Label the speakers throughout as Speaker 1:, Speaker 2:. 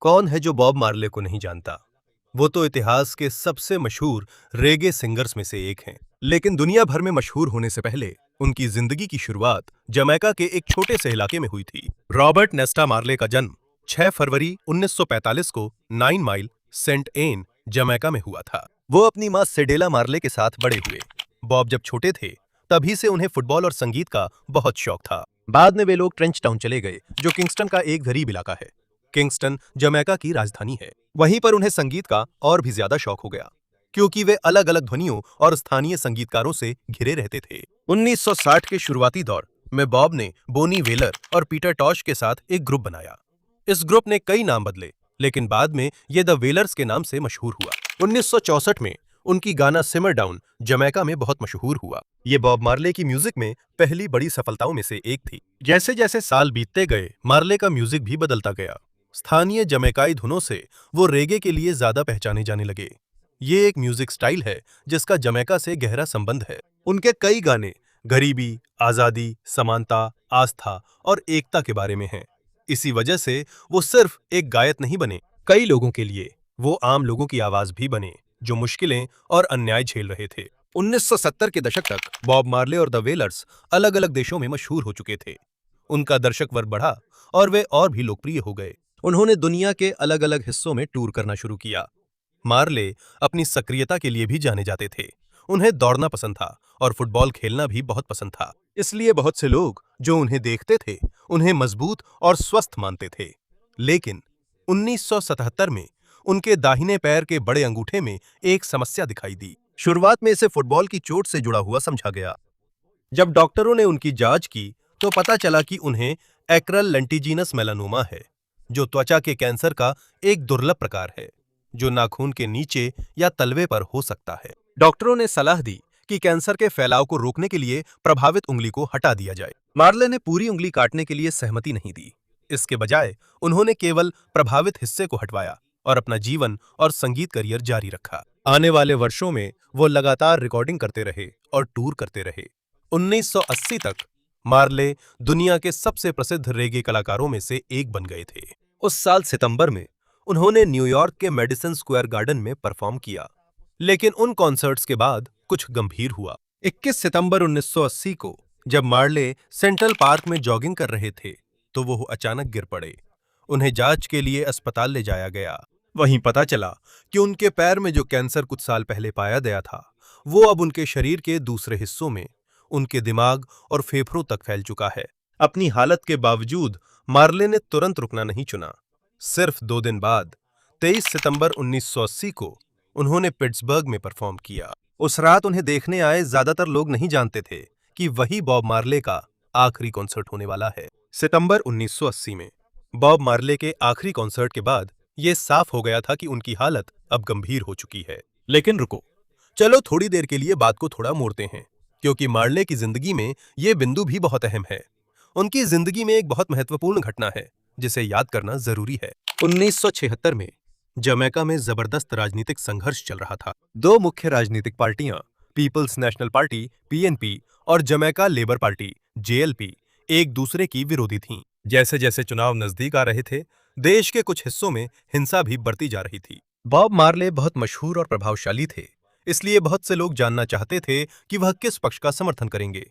Speaker 1: कौन है जो बॉब मार्ले को नहीं जानता। वो तो इतिहास के सबसे मशहूर रेगे सिंगर्स में से एक हैं। लेकिन दुनिया भर में मशहूर होने से पहले उनकी जिंदगी की शुरुआत जमैका के एक छोटे से इलाके में हुई थी। रॉबर्ट नेस्टा मार्ले का जन्म 6 फरवरी 1945 को 9 माइल सेंट एन जमैका में हुआ था। वो अपनी मां सेडेला मार्ले के साथ बड़े हुए। बॉब जब छोटे थे तभी से उन्हें फुटबॉल और संगीत का बहुत शौक था। बाद में वे लोग ट्रेंच टाउन चले गए, जो किंगस्टन का एक गरीब इलाका है। किंगस्टन जमैका की राजधानी है। वहीं पर उन्हें संगीत का और भी ज्यादा शौक हो गया, क्योंकि वे अलग अलग ध्वनियों और स्थानीय संगीतकारों से घिरे रहते थे। 1960 के शुरुआती दौर में बॉब ने बोनी वेलर और पीटर टॉश के साथ एक ग्रुप बनाया। इस ग्रुप ने कई नाम बदले, लेकिन बाद में ये द वेलर्स के नाम से मशहूर हुआ। 1964 में उनकी गाना सिमर डाउन जमैका में बहुत मशहूर हुआ। ये बॉब मार्ले की म्यूजिक में पहली बड़ी सफलताओं में से एक थी। जैसे जैसे साल बीतते गए, मार्ले का म्यूजिक भी बदलता गया। स्थानीय जमैकाई धुनों से वो रेगे के लिए ज्यादा पहचाने जाने लगे। ये एक म्यूजिक स्टाइल है जिसका जमैका से गहरा संबंध है। उनके कई गाने गरीबी, आजादी, समानता, आस्था और एकता के बारे में हैं। इसी वजह से वो सिर्फ एक गायक नहीं बने, कई लोगों के लिए वो आम लोगों की आवाज भी बने, जो मुश्किलें और अन्याय झेल रहे थे। 1970 के दशक तक बॉब मार्ले और द वेलर्स अलग अलग देशों में मशहूर हो चुके थे। उनका दर्शक वर्ग बढ़ा और वे और भी लोकप्रिय हो गए। उन्होंने दुनिया के अलग अलग हिस्सों में टूर करना शुरू किया। मार्ले अपनी सक्रियता के लिए भी जाने जाते थे। उन्हें दौड़ना पसंद था और फुटबॉल खेलना भी बहुत पसंद था। इसलिए बहुत से लोग जो उन्हें देखते थे उन्हें मजबूत और स्वस्थ मानते थे। लेकिन 1977 में उनके दाहिने पैर के बड़े अंगूठे में एक समस्या दिखाई दी। शुरुआत में इसे फुटबॉल की चोट से जुड़ा हुआ समझा गया। जब डॉक्टरों ने उनकी जांच की तो पता चला कि उन्हें एक्रल लेंटिजिनस मेलानोमा है, जो त्वचा के कैंसर का एक दुर्लभ प्रकार है, जो नाखून के नीचे या तलवे पर हो सकता है। डॉक्टरों ने सलाह दी कि कैंसर के फैलाव को रोकने के लिए प्रभावित उंगली को हटा दिया जाए। मार्ले ने पूरी उंगली काटने के लिए सहमति नहीं दी। इसके बजाय उन्होंने केवल प्रभावित हिस्से को हटवाया और अपना जीवन और संगीत करियर जारी रखा। आने वाले वर्षों में वो लगातार रिकॉर्डिंग करते रहे और टूर करते रहे। 1980 तक मार्ले दुनिया के सबसे प्रसिद्ध रेगे कलाकारों में से एक बन गए थे। उस साल सितंबर में उन्होंने न्यूयॉर्क के मेडिसन स्क्वायर गार्डन में परफॉर्म किया। लेकिन उन कॉन्सर्ट्स के बाद कुछ गंभीर हुआ। 21 सितंबर 1980 को जब मार्ले सेंट्रल पार्क में जॉगिंग कर रहे थे तो वो अचानक गिर पड़े। उन्हें जांच के लिए अस्पताल ले जाया गया। वहीं पता चला कि उनके पैर में जो कैंसर कुछ साल पहले पाया गया था, वो अब उनके शरीर के दूसरे हिस्सों में, उनके दिमाग और फेफड़ों तक फैल चुका है। अपनी हालत के बावजूद मार्ले ने तुरंत रुकना नहीं चुना। सिर्फ 2 दिन बाद 23 सितंबर 1980 को उन्होंने पिट्सबर्ग में परफॉर्म किया। उस रात उन्हें देखने आए ज्यादातर लोग नहीं जानते थे कि वही बॉब मार्ले का आखिरी कॉन्सर्ट होने वाला है। सितंबर 1980 में बॉब मार्ले के आखिरी कॉन्सर्ट के बाद यह साफ हो गया था कि उनकी हालत अब गंभीर हो चुकी है। लेकिन रुको, चलो थोड़ी देर के लिए बात को थोड़ा मोड़ते हैं, क्योंकि मार्ले की जिंदगी में यह बिंदु भी बहुत अहम है। उनकी जिंदगी में एक बहुत महत्वपूर्ण घटना है जिसे याद करना जरूरी है। 1976 में जमैका में जबरदस्त राजनीतिक संघर्ष चल रहा था। 2 मुख्य राजनीतिक पार्टियां, पीपल्स नेशनल पार्टी (पीएनपी) और जमैका लेबर पार्टी (जेएलपी) एक दूसरे की विरोधी थीं। जैसे जैसे चुनाव नजदीक आ रहे थे, देश के कुछ हिस्सों में हिंसा भी बढ़ती जा रही थी। बॉब मार्ले बहुत मशहूर और प्रभावशाली थे, इसलिए बहुत से लोग जानना चाहते थे कि वह किस पक्ष का समर्थन करेंगे।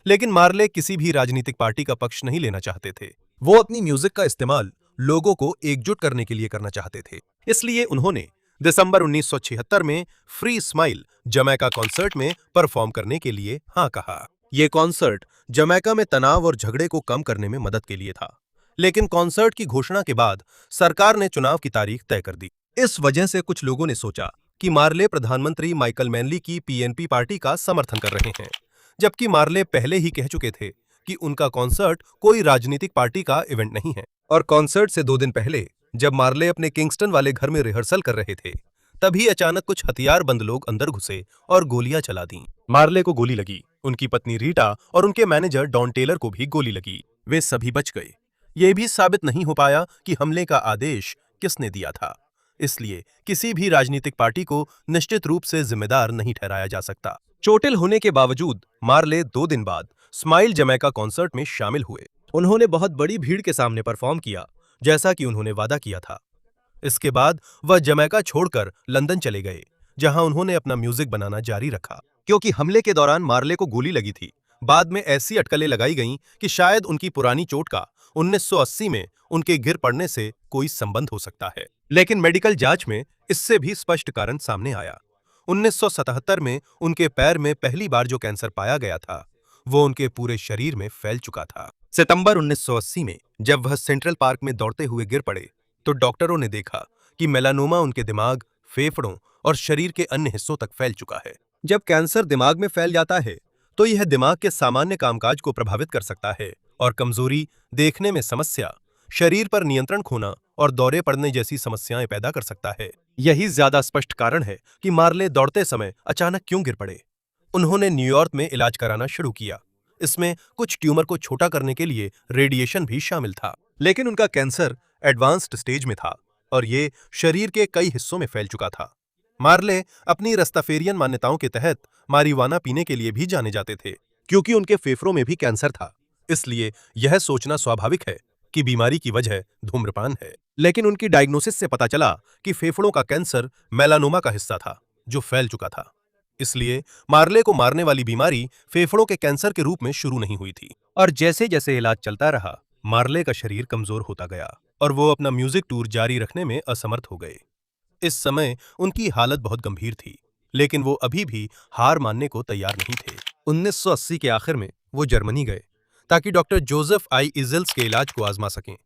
Speaker 1: लेकिन मार्ले किसी भी राजनीतिक पार्टी का पक्ष नहीं लेना चाहते थे। वो अपनी म्यूजिक का इस्तेमाल लोगों को एकजुट करने के लिए करना चाहते थे। इसलिए उन्होंने दिसंबर 1976 में फ्री स्माइल जमैका कॉन्सर्ट में परफॉर्म करने के लिए हाँ कहा। यह कॉन्सर्ट जमैका में तनाव और झगड़े को कम करने में मदद के लिए था। लेकिन कॉन्सर्ट की घोषणा के बाद सरकार ने चुनाव की तारीख तय कर दी। इस वजह से कुछ लोगों ने सोचा कि मार्ले प्रधानमंत्री माइकल मैनली की पीएनपी पार्टी का समर्थन कर रहे हैं, जबकि मार्ले पहले ही कह चुके थे कि उनका कॉन्सर्ट कोई राजनीतिक पार्टी का इवेंट नहीं है। और कॉन्सर्ट से 2 दिन पहले जब मार्ले अपने किंगस्टन वाले घर में रिहर्सल कर रहे थे, तभी अचानक कुछ हथियारबंद लोग अंदर घुसे और गोलियां चला दी। मार्ले को गोली लगी, उनकी पत्नी रीटा और उनके मैनेजर डॉन टेलर को भी गोली लगी। वे सभी बच गए। यह भी साबित नहीं हो पाया कि हमले का आदेश किसने दिया था। इसलिए किसी भी राजनीतिक पार्टी को निश्चित रूप से जिम्मेदार नहीं ठहराया जा सकता। चोटिल होने के बावजूद मार्ले 2 दिन बाद स्माइल जमैका कॉन्सर्ट में शामिल हुए। उन्होंने बहुत बड़ी भीड़ के सामने परफॉर्म किया, जैसा कि उन्होंने वादा किया था। इसके बाद वह जमैका छोड़कर लंदन चले गए, जहां उन्होंने अपना म्यूजिक बनाना जारी रखा। क्योंकि हमले के दौरान मार्ले को गोली लगी थी, बाद में ऐसी अटकलें लगाई गईं कि शायद उनकी पुरानी चोट का 1980 में उनके गिर पड़ने से कोई संबंध हो सकता है। लेकिन मेडिकल जांच में इससे भी स्पष्ट कारण सामने आया। 1977 में उनके पैर में पहली बार जो कैंसर पाया गया था, वो उनके पूरे शरीर में फैल चुका था। सितंबर 1980 में जब वह सेंट्रल पार्क में दौड़ते हुए गिर पड़े, तो डॉक्टरों ने देखा कि मेलानोमा उनके दिमाग, फेफड़ों और शरीर के अन्य हिस्सों तक फैल चुका है। जब कैंसर दिमाग में फैल जाता है, तो यह दिमाग के सामान्य कामकाज को प्रभावित कर सकता है और कमजोरी, देखने में समस्या, शरीर पर नियंत्रण खोना और दौरे पड़ने जैसी समस्याएं पैदा कर सकता है। यही ज्यादा स्पष्ट कारण है कि मार्ले दौड़ते समय अचानक क्यों गिर पड़े। उन्होंने न्यूयॉर्क में इलाज कराना शुरू किया। इसमें कुछ ट्यूमर को छोटा करने के लिए रेडिएशन भी शामिल था, लेकिन उनका कैंसर एडवांस्ड स्टेज में था और ये शरीर के कई हिस्सों में फैल चुका था। मार्ले अपनी रस्ताफेरियन मान्यताओं के तहत मारिवाना पीने के लिए भी जाने जाते थे, क्योंकि उनके फेफड़ों में भी कैंसर था। इसलिए यह सोचना स्वाभाविक है कि बीमारी की वजह धूम्रपान है। लेकिन उनकी डायग्नोसिस से पता चला कि फेफड़ों का कैंसर मेलानोमा का हिस्सा था, जो फैल चुका था। इसलिए मार्ले को मारने वाली बीमारी फेफड़ों के कैंसर के रूप में शुरू नहीं हुई थी। और जैसे जैसे इलाज चलता रहा, मार्ले का शरीर कमजोर होता गया और वो अपना म्यूजिक टूर जारी रखने में असमर्थ हो गए। इस समय उनकी हालत बहुत गंभीर थी, लेकिन वो अभी भी हार मानने को तैयार नहीं थे। 1980 के आखिर में वो जर्मनी गए ताकि डॉक्टर जोसेफ आई इजल्स के इलाज को आजमा सकें,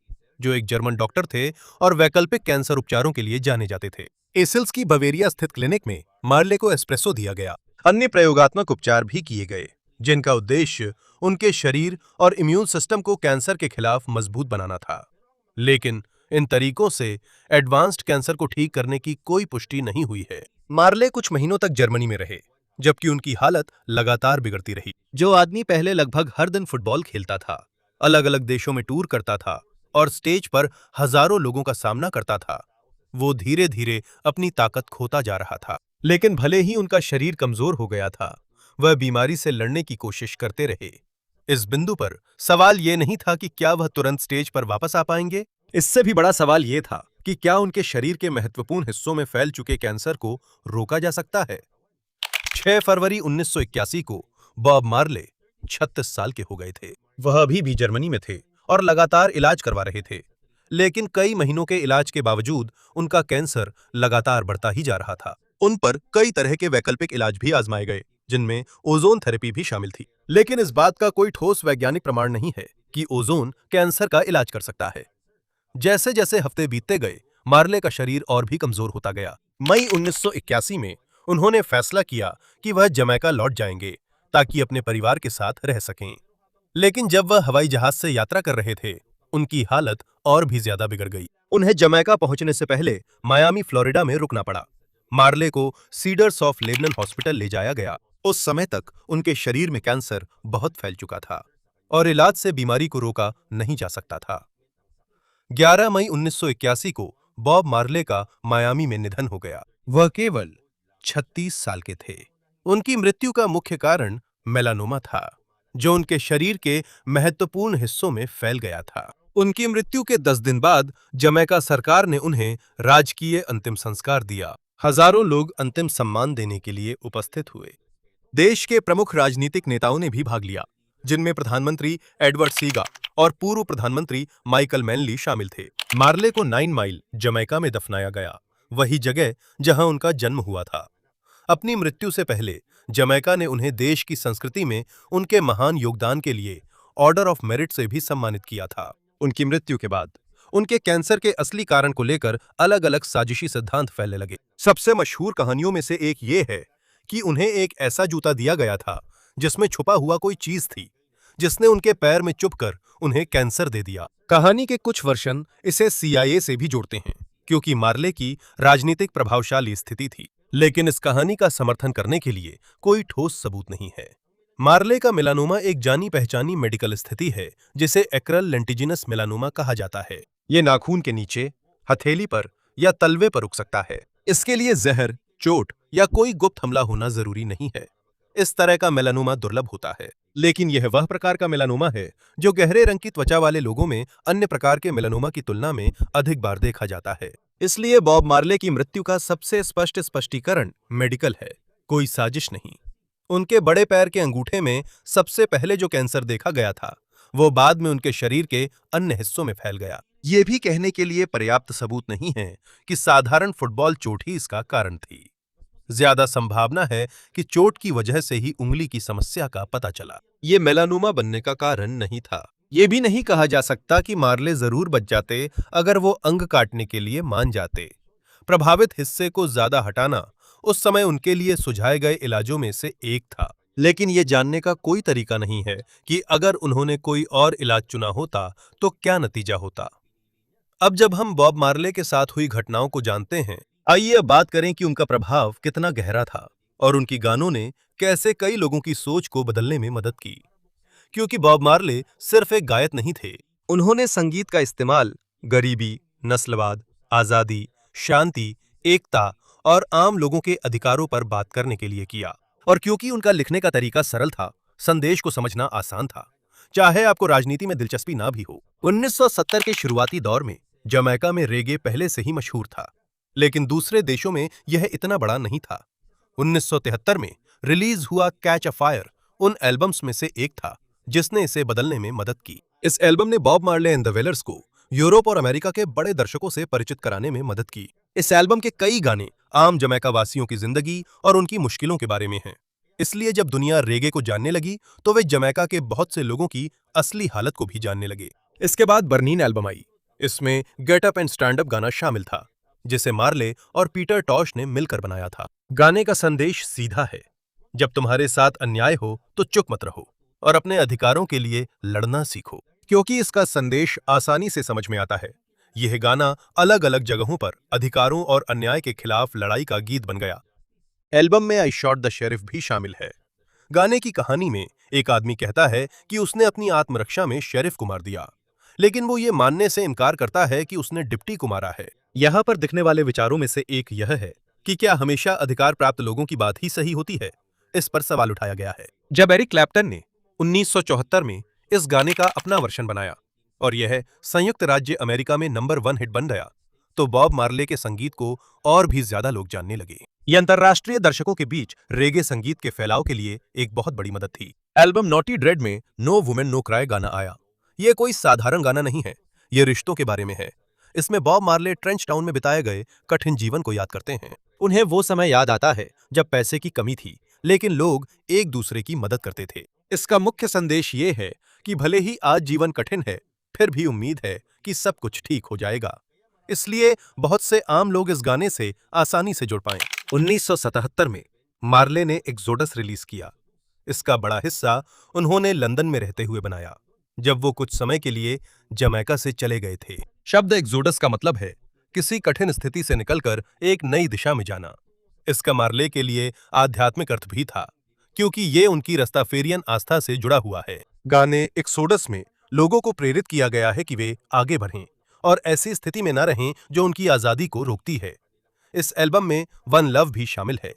Speaker 1: जो एक जर्मन डॉक्टर थे और वैकल्पिक कैंसर उपचारों के लिए जाने जाते थे। एसिल्स की बवेरिया स्थित क्लिनिक में मार्ले को एस्प्रेसो दिया गया। अन्य प्रयोगात्मक उपचार भी किए गए, जिनका उद्देश्य उनके शरीर और इम्यून सिस्टम को कैंसर के खिलाफ मजबूत बनाना था। लेकिन इन तरीकों से एडवांस्ड कैंसर को ठीक करने की कोई पुष्टि नहीं हुई है। मार्ले कुछ महीनों तक जर्मनी में रहे, जबकि उनकी हालत लगातार बिगड़ती रही। जो आदमी पहले लगभग हर दिन फुटबॉल खेलता था, अलग अलग देशों में टूर करता था और स्टेज पर हजारों लोगों का सामना करता था, वो धीरे धीरे अपनी ताकत खोता जा रहा था। लेकिन भले ही उनका शरीर कमजोर हो गया था, वह बीमारी से लड़ने की कोशिश करते रहे। इस बिंदु पर सवाल ये नहीं था कि क्या वह तुरंत स्टेज पर वापस आ पाएंगे। इससे भी बड़ा सवाल यह था कि क्या उनके शरीर के महत्वपूर्ण हिस्सों में फैल चुके कैंसर को रोका जा सकता है। 6 फरवरी 1981 को बॉब मार्ले 36 साल के हो गए थे। वह अभी भी जर्मनी में थे और लगातार इलाज करवा रहे थे, लेकिन कई महीनों के इलाज के बावजूद उनका कैंसर लगातार बढ़ता ही जा रहा था। उन पर कई तरह के वैकल्पिक इलाज भी आजमाए गए, जिनमें ओजोन थेरेपी भी शामिल थी। लेकिन इस बात का कोई ठोस वैज्ञानिक प्रमाण नहीं है कि ओजोन कैंसर का इलाज कर सकता है। जैसे जैसे हफ्ते बीतते गए, मार्ले का शरीर और भी कमजोर होता गया। मई 1981 में उन्होंने फैसला किया कि वह जमैका लौट जाएंगे ताकि अपने परिवार के साथ रह सकें। लेकिन जब वह हवाई जहाज से यात्रा कर रहे थे, उनकी हालत और भी ज्यादा बिगड़ गई। उन्हें जमैका पहुंचने से पहले मायामी, फ्लोरिडा में रुकना पड़ा। मार्ले को सीडर्स ऑफ लेबनन हॉस्पिटल ले जाया गया। उस समय तक उनके शरीर में कैंसर बहुत फैल चुका था और इलाज से बीमारी को रोका नहीं जा सकता था। 11 मई 1981 को बॉब मार्ले का मायामी में निधन हो गया। वह केवल 36 साल के थे। उनकी मृत्यु का मुख्य कारण मेलानोमा था, जो उनके शरीर के महत्वपूर्ण हिस्सों में फैल गया था। उनकी मृत्यु के 10 दिन बाद जमैका सरकार ने उन्हें राजकीय अंतिम संस्कार दिया। हजारों लोग अंतिम सम्मान देने के लिए उपस्थित हुए। देश के प्रमुख राजनीतिक नेताओं ने भी भाग लिया, जिनमें प्रधानमंत्री एडवर्ड सीगा और पूर्व प्रधानमंत्री माइकल मैनली शामिल थे। मार्ले को 9 माइल जमैका में दफनाया गया, वही जगह जहां उनका जन्म हुआ था। अपनी मृत्यु से पहले जमैका ने उन्हें देश की संस्कृति में उनके महान योगदान के लिए ऑर्डर ऑफ मेरिट से भी सम्मानित किया था। उनकी मृत्यु के बाद उनके कैंसर के असली कारण को लेकर अलग अलग साजिशी सिद्धांत फैलने लगे। सबसे मशहूर कहानियों में से एक ये है कि उन्हें एक ऐसा जूता दिया गया था जिसमें छुपा हुआ कोई चीज थी, जिसने उनके पैर में चुभकर उन्हें कैंसर दे दिया। कहानी के कुछ वर्जन इसे CIA से भी जोड़ते हैं, क्योंकि मार्ले की राजनीतिक प्रभावशाली स्थिति थी। लेकिन इस कहानी का समर्थन करने के लिए कोई ठोस सबूत नहीं है। मार्ले का मेलानोमा एक जानी पहचानी मेडिकल स्थिति है, जिसे एक्रल लेंटिजिनस मेलानोमा कहा जाता है। ये नाखून के नीचे, हथेली पर या तलवे पर उग सकता है। इसके लिए जहर, चोट या कोई गुप्त हमला होना जरूरी नहीं है। इस तरह का मेलानोमा दुर्लभ होता है, लेकिन यह वह प्रकार का मेलानोमा है जो गहरे रंग की त्वचा वाले लोगों में अन्य प्रकार के मेलानोमा की तुलना में अधिक बार देखा जाता है। इसलिए बॉब मार्ले की मृत्यु का सबसे स्पष्ट स्पष्टीकरण मेडिकल है, कोई साजिश नहीं। उनके बड़े पैर के अंगूठे में सबसे पहले जो कैंसर देखा गया था, वो बाद में उनके शरीर के अन्य हिस्सों में फैल गया। ये भी कहने के लिए पर्याप्त सबूत नहीं है कि साधारण फुटबॉल चोट ही इसका कारण थी। ज्यादा संभावना है कि चोट की वजह से ही उंगली की समस्या का पता चला। ये मेलानोमा बनने का कारण नहीं था। ये भी नहीं कहा जा सकता कि मार्ले जरूर बच जाते अगर वो अंग काटने के लिए मान जाते। प्रभावित हिस्से को ज्यादा हटाना उस समय उनके लिए सुझाए गए इलाजों में से एक था, लेकिन ये जानने का कोई तरीका नहीं है कि अगर उन्होंने कोई और इलाज चुना होता तो क्या नतीजा होता। अब जब हम बॉब मार्ले के साथ हुई घटनाओं को जानते हैं, आइए अब बात करें कि उनका प्रभाव कितना गहरा था और उनकी गानों ने कैसे कई लोगों की सोच को बदलने में मदद की। क्योंकि बॉब मार्ले सिर्फ एक गायक नहीं थे, उन्होंने संगीत का इस्तेमाल गरीबी, नस्लवाद, आजादी, शांति, एकता और आम लोगों के अधिकारों पर बात करने के लिए किया। और क्योंकि उनका लिखने का तरीका सरल था, संदेश को समझना आसान था, चाहे आपको राजनीति में दिलचस्पी ना भी हो। 1970 के शुरुआती दौर में जमैका में रेगे पहले से ही मशहूर था, लेकिन दूसरे देशों में यह इतना बड़ा नहीं था। 1973 में रिलीज हुआ कैच अ फायर उन एल्बम्स में से एक था जिसने इसे बदलने में मदद की। इस एल्बम ने बॉब मार्ले एंड द वेलर्स को यूरोप और अमेरिका के बड़े दर्शकों से परिचित कराने में मदद की। इस एल्बम के कई गाने आम जमैका वासियों की जिंदगी और उनकी मुश्किलों के बारे में हैं। इसलिए जब दुनिया रेगे को जानने लगी तो वे जमैका के बहुत से लोगों की असली हालत को भी जानने लगे। इसके बाद बर्नीन एल्बम आई। इसमें get up and stand up गाना शामिल था, जिसे मार्ले और पीटर टॉश ने मिलकर बनाया था। गाने का संदेश सीधा है, जब तुम्हारे साथ अन्याय हो तो चुप मत रहो और अपने अधिकारों के लिए लड़ना सीखो। क्योंकि इसका संदेश आसानी से समझ में आता है, यह गाना अलग अलग जगहों पर अधिकारों और अन्याय के खिलाफ लड़ाई का गीत बन गया। एल्बम में आई शॉट द शेरिफ भी शामिल है। गाने की कहानी में एक आदमी कहता है कि उसने अपनी आत्मरक्षा में शेरिफ को मार दिया, लेकिन वो ये मानने से इनकार करता है कि उसने डिप्टी को मारा है। यहाँ पर दिखने वाले विचारों में से एक यह है कि क्या हमेशा अधिकार प्राप्त लोगों की बात ही सही होती है। इस पर सवाल उठाया गया है। जब एरिक क्लैप्टन ने 1974 में इस गाने का अपना वर्जन बनाया और यह संयुक्त राज्य अमेरिका में नंबर 1 हिट बन गया, तो बॉब मार्ले के संगीत को और भी ज्यादा लोग जानने लगे। ये अंतर्राष्ट्रीय दर्शकों के बीच रेगे संगीत के फैलाव के लिए एक बहुत बड़ी मदद थी। एल्बम नॉटी ड्रेड में नो वुमेन नो क्राई गाना आया। यह कोई साधारण गाना नहीं है, यह रिश्तों के बारे में है। इसमें बॉब मार्ले ट्रेंच टाउन में बिताए गए कठिन जीवन को याद करते हैं। उन्हें वो समय याद आता है जब पैसे की कमी थी, लेकिन लोग एक दूसरे की मदद करते थे। इसका मुख्य संदेश ये है कि भले ही आज जीवन कठिन है, फिर भी उम्मीद है कि सब कुछ ठीक हो जाएगा। इसलिए बहुत से आम लोग इस गाने से आसानी से जुड़ पाएं। 1977 में मार्ले ने एक्सोडस रिलीज किया। इसका बड़ा हिस्सा उन्होंने लंदन में रहते हुए बनाया, जब वो कुछ समय के लिए जमैका से चले गए थे। शब्द एक्सोडस का मतलब है किसी कठिन स्थिति से निकलकर एक नई दिशा में जाना। इसका मार्ले के लिए आध्यात्मिक अर्थ भी था, क्योंकि ये उनकी रस्ताफेरियन आस्था से जुड़ा हुआ है। गाने एक्सोडस में लोगों को प्रेरित किया गया है कि वे आगे बढ़ें और ऐसी स्थिति में न रहें जो उनकी आजादी को रोकती है। इस एल्बम में वन लव भी शामिल है।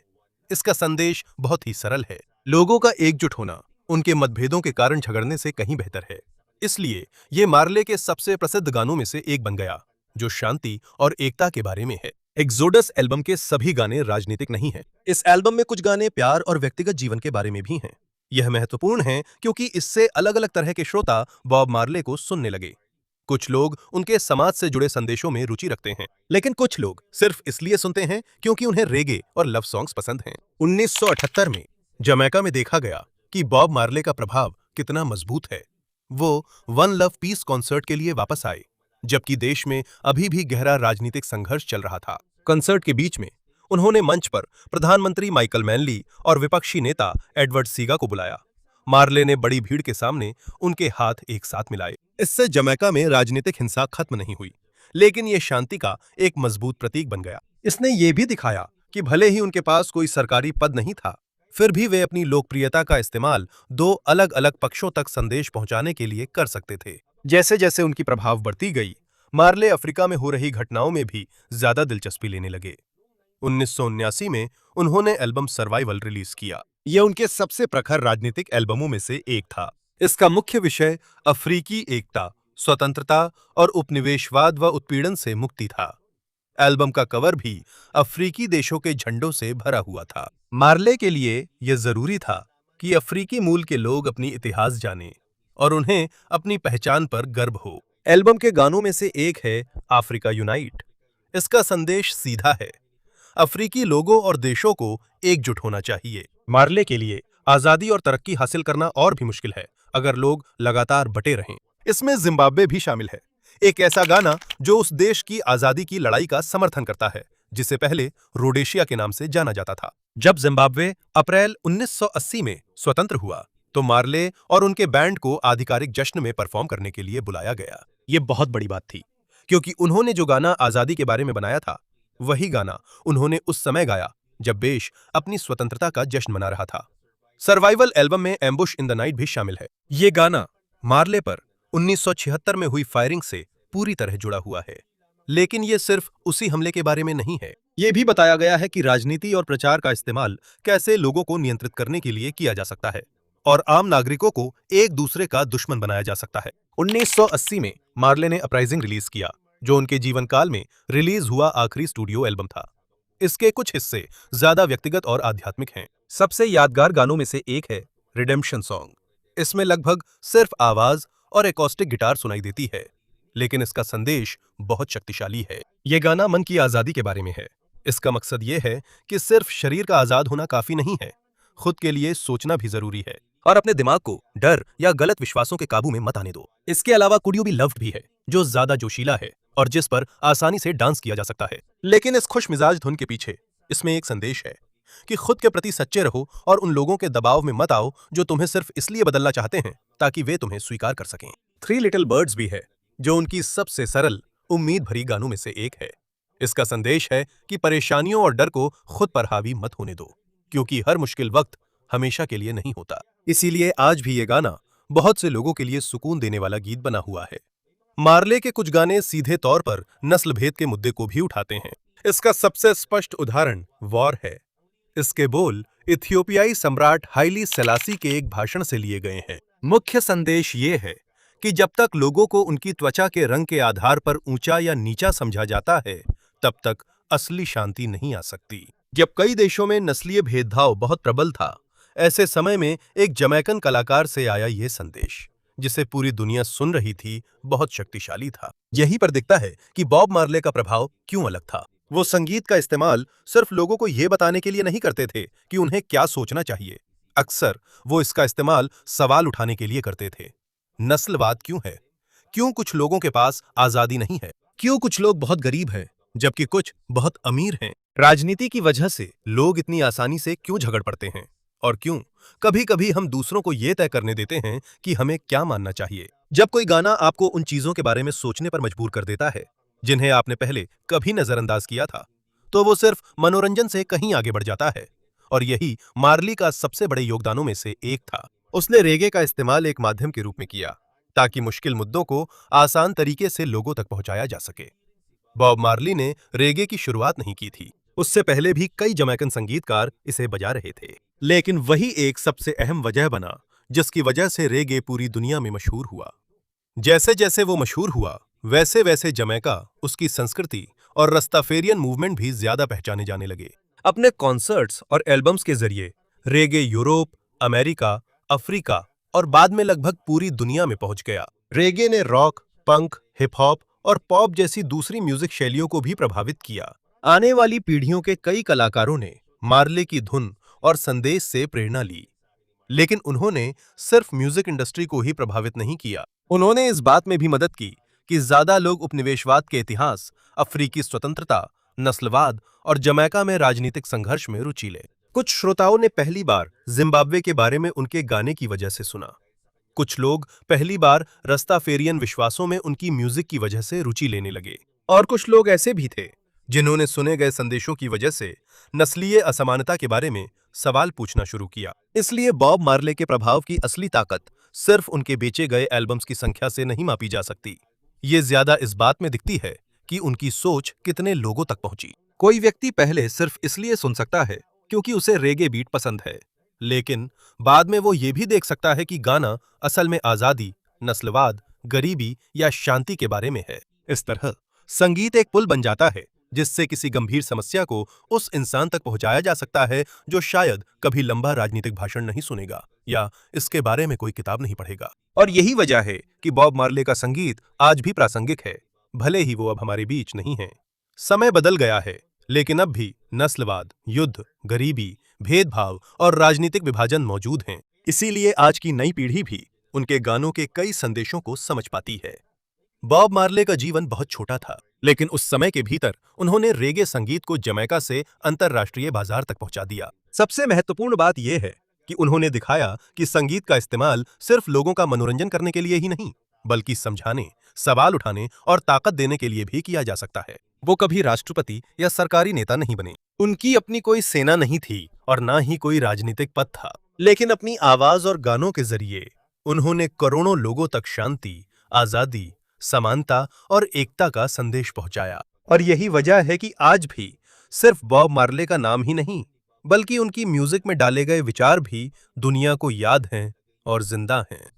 Speaker 1: इसका संदेश बहुत ही सरल है, लोगों का एकजुट होना उनके मतभेदों के कारण झगड़ने से कहीं बेहतर है। इसलिए ये मार्ले के सबसे प्रसिद्ध गानों में से एक बन गया, जो शांति और एकता के बारे में है। एक्सोडस एल्बम के सभी गाने राजनीतिक नहीं हैं। इस एल्बम में कुछ गाने प्यार और व्यक्तिगत जीवन के बारे में भी हैं। यह महत्वपूर्ण है क्योंकि इससे अलग अलग तरह के श्रोता बॉब मार्ले को सुनने लगे। कुछ लोग उनके समाज से जुड़े संदेशों में रुचि रखते हैं, लेकिन कुछ लोग सिर्फ इसलिए सुनते हैं क्योंकि उन्हें रेगे और लव सॉन्ग्स पसंद हैं। 1978 में जमैका में देखा गया कि बॉब मार्ले का प्रभाव कितना मजबूत है। वो वन लव पीस कॉन्सर्ट के लिए वापस आए, जबकि देश में अभी भी गहरा राजनीतिक संघर्ष चल रहा था। कॉन्सर्ट के बीच में उन्होंने मंच पर प्रधानमंत्री माइकल मैनली और विपक्षी नेता एडवर्ड सीगा को बुलाया। मार्ले ने बड़ी भीड़ के सामने उनके हाथ एक साथ मिलाए। इससे जमैका में राजनीतिक हिंसा खत्म नहीं हुई, लेकिन यह शांति का एक मजबूत प्रतीक बन गया। इसने ये भी दिखाया कि भले ही उनके पास कोई सरकारी पद नहीं था, फिर भी वे अपनी लोकप्रियता का इस्तेमाल दो अलग अलग पक्षों तक संदेश पहुंचाने के लिए कर सकते थे। जैसे जैसे उनकी प्रभाव बढ़ती गई, मार्ले अफ्रीका में हो रही घटनाओं में भी ज्यादा दिलचस्पी लेने लगे। 1979 में उन्होंने एल्बम सर्वाइवल रिलीज किया। यह उनके सबसे प्रखर राजनीतिक एल्बमों में से एक था। इसका मुख्य विषय अफ्रीकी एकता, स्वतंत्रता और उपनिवेशवाद व उत्पीड़न से मुक्ति था। एल्बम का कवर भी अफ्रीकी देशों के झंडों से भरा हुआ था। मार्ले के लिए यह जरूरी था कि अफ्रीकी मूल के लोग अपनी इतिहास जानें और उन्हें अपनी पहचान पर गर्व हो। एल्बम के गानों में से एक है अफ्रीका यूनाइट। इसका संदेश सीधा है, अफ्रीकी लोगों और देशों को एकजुट होना चाहिए। मार्ले के लिए आजादी और तरक्की हासिल करना और भी मुश्किल है अगर लोग लगातार बटे रहें। इसमें जिम्बाब्वे भी शामिल है, एक ऐसा गाना जो उस देश की आजादी की लड़ाई का समर्थन करता है जिसे पहले रोडेशिया के नाम से जाना जाता था। जब जिम्बाब्वे अप्रैल 1980 में स्वतंत्र हुआ तो मार्ले और उनके बैंड को आधिकारिक जश्न में परफॉर्म करने के लिए बुलाया गया। ये बहुत बड़ी बात थी क्योंकि उन्होंने जो गाना आजादी के बारे में बनाया था वही गाना उन्होंने उस समय गाया जब देश अपनी स्वतंत्रता का जश्न मना रहा था। सर्वाइवल एल्बम में एम्बुश इन द नाइट भी शामिल है। ये गाना मार्ले पर 1976 में हुई फायरिंग से पूरी तरह जुड़ा हुआ है, लेकिन ये सिर्फ उसी हमले के बारे में नहीं है। ये भी बताया गया है कि राजनीति और प्रचार का इस्तेमाल कैसे लोगों को नियंत्रित करने के लिए किया जा सकता है और आम नागरिकों को एक दूसरे का दुश्मन बनाया जा सकता है। 1980 में मार्ले ने अपराइजिंग रिलीज किया, जो उनके जीवन काल में रिलीज हुआ आखिरी स्टूडियो एल्बम था। इसके कुछ हिस्से ज्यादा व्यक्तिगत और आध्यात्मिक हैं। सबसे यादगार गानों में से एक है रिडेम्पशन सॉन्ग। इसमें लगभग सिर्फ आवाज और एकॉस्टिक गिटार सुनाई देती है, लेकिन इसका संदेश बहुत शक्तिशाली है। यह गाना मन की आजादी के बारे में है। इसका मकसद यह है कि सिर्फ शरीर का आजाद होना काफी नहीं है, खुद के लिए सोचना भी जरूरी है और अपने दिमाग को डर या गलत विश्वासों के काबू में मत आने दो। इसके अलावा कुड यू बी लव्ड भी है, जो ज्यादा जोशीला है और जिस पर आसानी से डांस किया जा सकता है। लेकिन इस खुश मिजाज धुन के पीछे इसमें एक संदेश है कि खुद के प्रति सच्चे रहो और उन लोगों के दबाव में मत आओ जो तुम्हें सिर्फ इसलिए बदलना चाहते हैं ताकि वे तुम्हें स्वीकार कर सकें। थ्री लिटिल बर्ड्स भी है, जो उनकी सबसे सरल उम्मीद भरी गानों में से एक है। इसका संदेश है कि परेशानियों और डर को खुद पर हावी मत होने दो, क्योंकि हर मुश्किल वक्त हमेशा के लिए नहीं होता। इसीलिए आज भी ये गाना बहुत से लोगों के लिए सुकून देने वाला गीत बना हुआ है। मार्ले के कुछ गाने सीधे तौर पर नस्ल भेद के मुद्दे को भी उठाते हैं। इसका सबसे स्पष्ट उदाहरण वॉर है। इसके बोल इथियोपियाई सम्राट हाइली सेलासी के एक भाषण से लिए गए हैं। मुख्य संदेश ये है कि जब तक लोगों को उनकी त्वचा के रंग के आधार पर ऊंचा या नीचा समझा जाता है, तब तक असली शांति नहीं आ सकती। जब कई देशों में नस्लीय भेदभाव बहुत प्रबल था, ऐसे समय में एक जमैकन कलाकार से आया ये संदेश, जिसे पूरी दुनिया सुन रही थी, बहुत शक्तिशाली था। यहीं पर दिखता है कि बॉब मार्ले का प्रभाव क्यों अलग था। वो संगीत का इस्तेमाल सिर्फ लोगों को यह बताने के लिए नहीं करते थे कि उन्हें क्या सोचना चाहिए। अक्सर वो इसका इस्तेमाल सवाल उठाने के लिए करते थे। नस्लवाद क्यों है? क्यों कुछ लोगों के पास आजादी नहीं है? क्यों कुछ लोग बहुत गरीब हैं जबकि कुछ बहुत अमीर हैं? राजनीति की वजह से लोग इतनी आसानी से क्यों झगड़ पड़ते हैं? और क्यों कभी-कभी हम दूसरों को यह तय करने देते हैं कि हमें क्या मानना चाहिए? जब कोई गाना आपको उन चीजों के बारे में सोचने पर मजबूर कर देता है जिन्हें आपने पहले कभी नजरअंदाज किया था, तो वो सिर्फ मनोरंजन से कहीं आगे बढ़ जाता है। और यही मार्ली का सबसे बड़े योगदानों में से एक था। उसने रेगे का इस्तेमाल एक माध्यम के रूप में किया ताकि मुश्किल मुद्दों को आसान तरीके से लोगों तक पहुंचाया जा सके। बॉब मार्ली ने रेगे की शुरुआत नहीं की थी, उससे पहले भी कई जमैकन संगीतकार इसे बजा रहे थे, लेकिन वही एक सबसे अहम वजह बना जिसकी वजह से रेगे पूरी दुनिया में मशहूर हुआ। जैसे जैसे वो मशहूर हुआ, वैसे वैसे जमैका, उसकी संस्कृति और रस्ताफेरियन मूवमेंट भी ज्यादा पहचाने जाने लगे। अपने कॉन्सर्ट्स और एल्बम्स के जरिए रेगे यूरोप, अमेरिका, अफ्रीका और बाद में लगभग पूरी दुनिया में पहुंच गया। रेगे ने रॉक, पंक, हिप हॉप और पॉप जैसी दूसरी म्यूजिक शैलियों को भी प्रभावित किया। आने वाली पीढ़ियों के कई कलाकारों ने मार्ले की धुन और संदेश से प्रेरणा ली, लेकिन उन्होंने सिर्फ म्यूजिक इंडस्ट्री को ही प्रभावित नहीं किया, उन्होंने इस बात में भी मदद की कि ज्यादा लोग उपनिवेशवाद के इतिहास, अफ्रीकी स्वतंत्रता, नस्लवाद और जमैका में राजनीतिक संघर्ष में रुचि ले। कुछ श्रोताओं ने पहली बार जिम्बाब्वे के बारे में उनके गाने की वजह से सुना। कुछ लोग पहली बार रस्ताफेरियन विश्वासों में उनकी म्यूजिक की वजह से रुचि लेने लगे, और कुछ लोग ऐसे भी थे जिन्होंने सुने गए संदेशों की वजह से नस्लीय असमानता के बारे में सवाल पूछना शुरू किया। इसलिए बॉब मार्ले के प्रभाव की असली ताकत सिर्फ उनके बेचे गए एल्बम्स की संख्या से नहीं मापी जा सकती। ये ज्यादा इस बात में दिखती है कि उनकी सोच कितने लोगों तक पहुंची। कोई व्यक्ति पहले सिर्फ इसलिए सुन सकता है क्योंकि उसे रेगे बीट पसंद है, लेकिन बाद में वो ये भी देख सकता है कि गाना असल में आजादी, नस्लवाद, गरीबी या शांति के बारे में है। इस तरह संगीत एक पुल बन जाता है जिससे किसी गंभीर समस्या को उस इंसान तक पहुंचाया जा सकता है जो शायद कभी लंबा राजनीतिक भाषण नहीं सुनेगा या इसके बारे में कोई किताब नहीं पढ़ेगा। और यही वजह है कि बॉब मार्ले का संगीत आज भी प्रासंगिक है, भले ही वो अब हमारे बीच नहीं है। समय बदल गया है, लेकिन अब भी नस्लवाद, युद्ध, गरीबी, भेदभाव और राजनीतिक विभाजन मौजूद हैं। इसीलिए आज की नई पीढ़ी भी उनके गानों के कई संदेशों को समझ पाती है। बॉब मार्ले का जीवन बहुत छोटा था, लेकिन उस समय के भीतर उन्होंने रेगे संगीत को जमैका से अंतर्राष्ट्रीय बाजार तक पहुंचा दिया। सबसे महत्वपूर्ण बात यह है कि उन्होंने दिखाया कि संगीत का इस्तेमाल सिर्फ लोगों का मनोरंजन करने के लिए ही नहीं, बल्कि समझाने, सवाल उठाने और ताकत देने के लिए भी किया जा सकता है। वो कभी राष्ट्रपति या सरकारी नेता नहीं बने, उनकी अपनी कोई सेना नहीं थी और ना ही कोई राजनीतिक पद था, लेकिन अपनी आवाज और गानों के जरिए उन्होंने करोड़ों लोगों तक शांति, आजादी, समानता और एकता का संदेश पहुंचाया। और यही वजह है कि आज भी सिर्फ बॉब मार्ले का नाम ही नहीं, बल्कि उनकी म्यूजिक में डाले गए विचार भी दुनिया को याद हैं और जिंदा हैं।